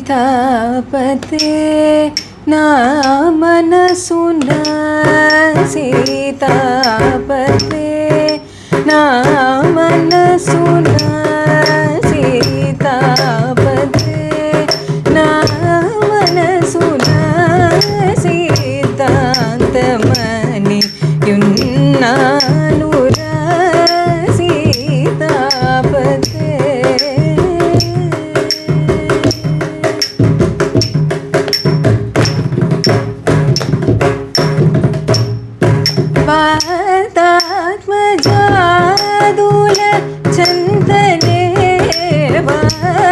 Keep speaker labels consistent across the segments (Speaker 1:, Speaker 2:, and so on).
Speaker 1: సీతాపతే నా మనసున సీతాపతే నా మనసున సీతాపతే నా మనసున సీతాంతమని యున్నానురా సీతాపతే వార్తాత్మజాదుల చందనే వార్తాత్మజాదుల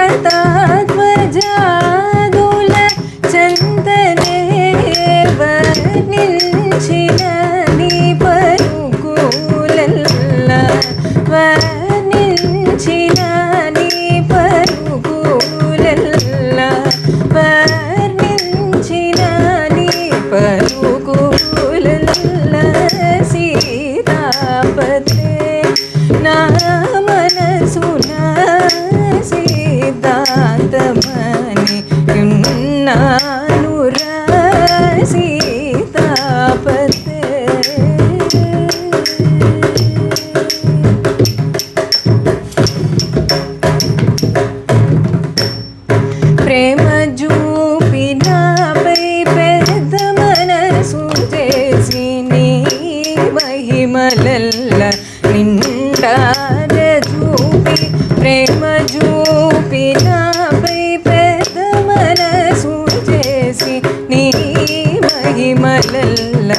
Speaker 1: చందనే వర్ణించిన నీ పలుకులల్ల వర్ణించిన నీ పలుకులల్ల వర్ణించిన నీ పలుకులల్ల సీతాపతే నా మనసున సీతాంతమని యున్నానురా సీతాపతే ప్రేమ చూపినాపై పెద్ద మనసు చేసి నీ మహిమలల్ల నిండార చూపి ప్రేమ చూపినాపై పెద్ద మనసు చేసి నీ మహిమలల్ల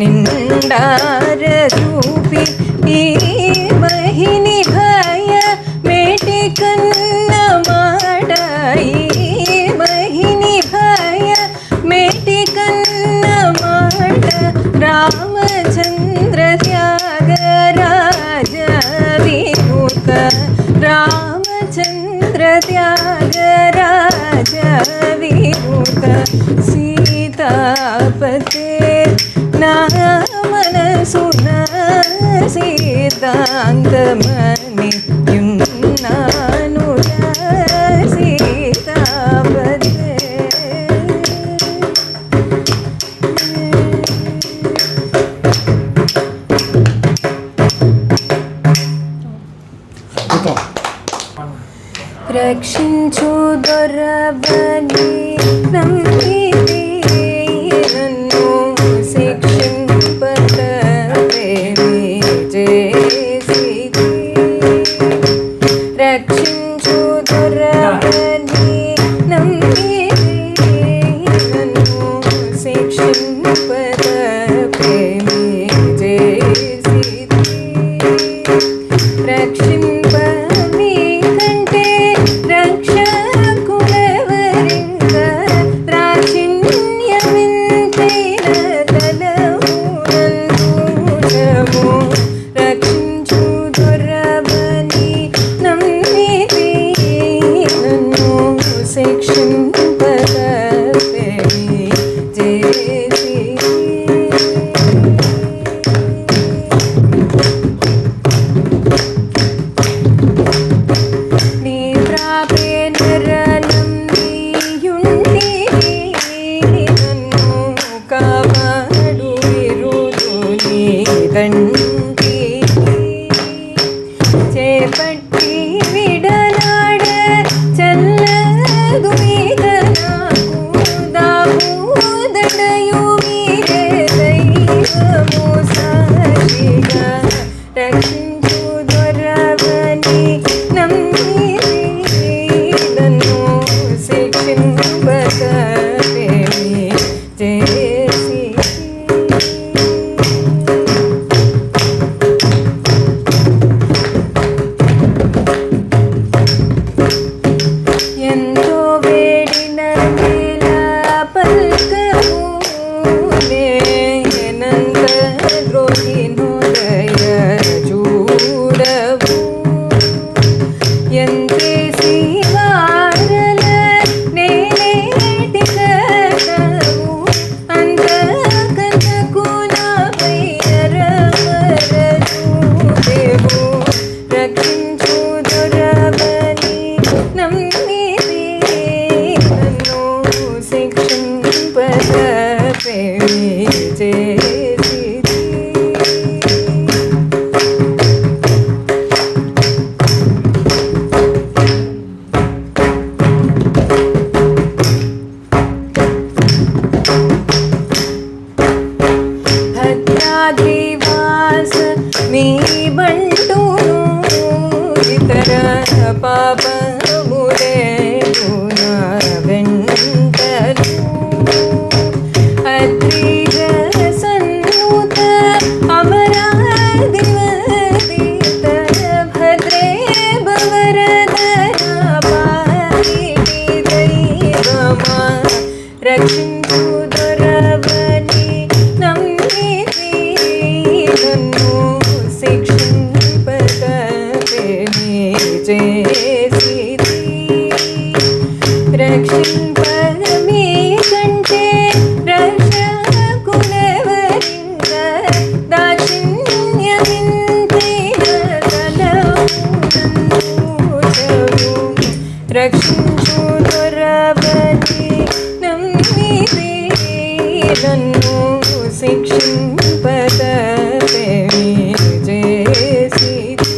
Speaker 1: నిండార చూపి ఈ మహిని భయ మేటి కన్న మాట ఈ మహిని భయ మేటి కన్న మాట రామచంద్ర త్యాగరాజ విముత రామచంద్ర త్యాగరాజ విముత సీతాపతే నా మనసున సీతాంతమని యున్నానురా సీతాపతే రక్షించు దొరవని నమ్మితి నన్ను శిక్షింపతవేమి చేసితి రక్షించు దొరవని నమ్మితి నన్ను శిక్షింపతవేమి చేసితి రక్షింప నీ కంటే రక్షకులెవరింక రక్షించు దొరవని నమ్మితి నన్ను శిక్షింపకపేమి చేసితి రక్షింపగమి కంటే రక్షకులెవరింక దాక్షిణ్యమింతిన తలమునందు రక్షించు దొరవని నమ్మితి నన్ను శిక్షింపకపేమి చేసితి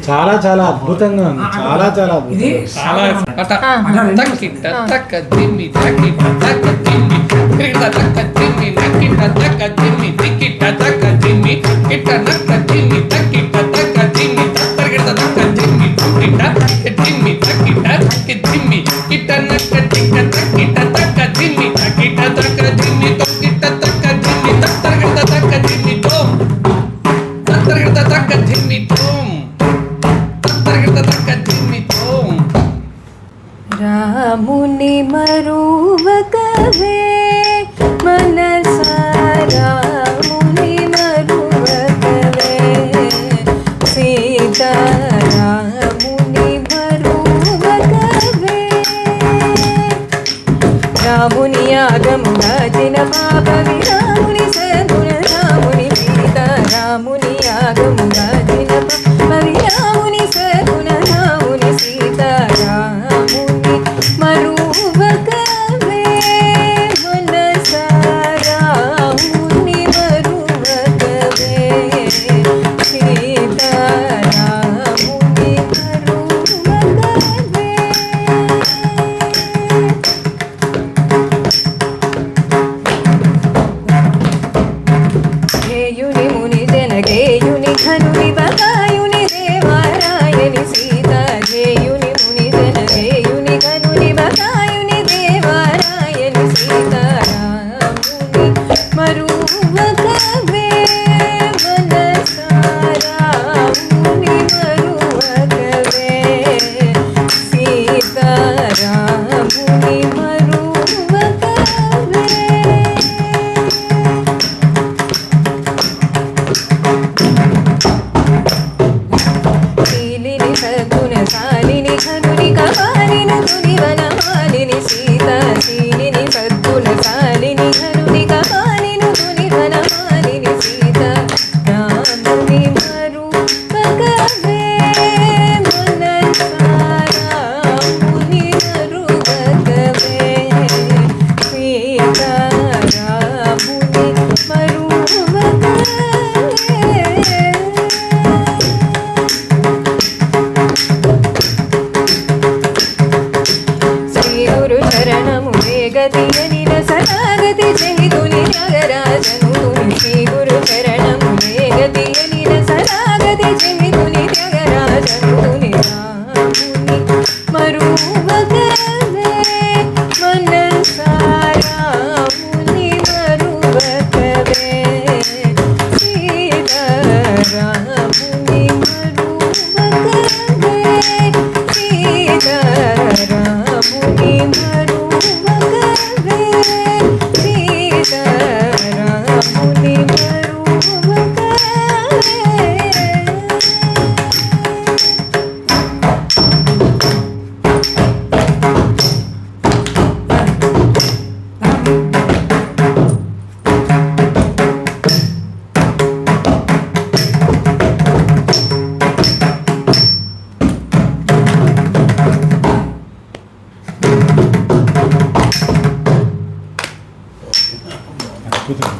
Speaker 2: చాలా చాలా అద్భుతంగా ఉంది. చాలా చాలా
Speaker 1: రాముని మరువకవే మనసా రాముని మరువకవే సీతారాముని మరువకవే రాముని యాగముగాచిన పాప విరాముని సద్గుణ రాముని సీతారాముని యాగముగాచిన పాప విరాముని సద్గుణ రాముని సీతారాముని మరువకవే మనసా రాముని మరువకవే సీతారాముని మరువకవే గేయుని ముని జనగేయుని ఘనుని బకాయుని దేవారాయని సీత గేయుని ముని జనగేయుని ఘనుని బకాయుని దేవారాయని సీతారాముని మరువకవే మనసా రాముని మరువకవే సీతారాముని మరువకవే శీలిని సద్గుణ శాలిని ఘనుని కపాలిని తుని వనమాలిని సీత శీలిని సద్గుణ శాలిని ఘనుని కపాలిని తుని వనమాలిని సీత రాముని మరువకవే మనసా రాముని మరువకవే సీతారాముని మరువకవే శ్రీ గురు శరణము గతి అనిల సరాగతి చైతుని త్యాగరాజను శ్రీ గురు శరణము గతి అనిల సరాగతి చైతుని త్యాగరాజను రాముని మరువకవే మనసా రాముని మరువకవే సీతారాముని మరువకవే సీతారాముని మరువకవే సీతారాముని
Speaker 2: అద్భుతం.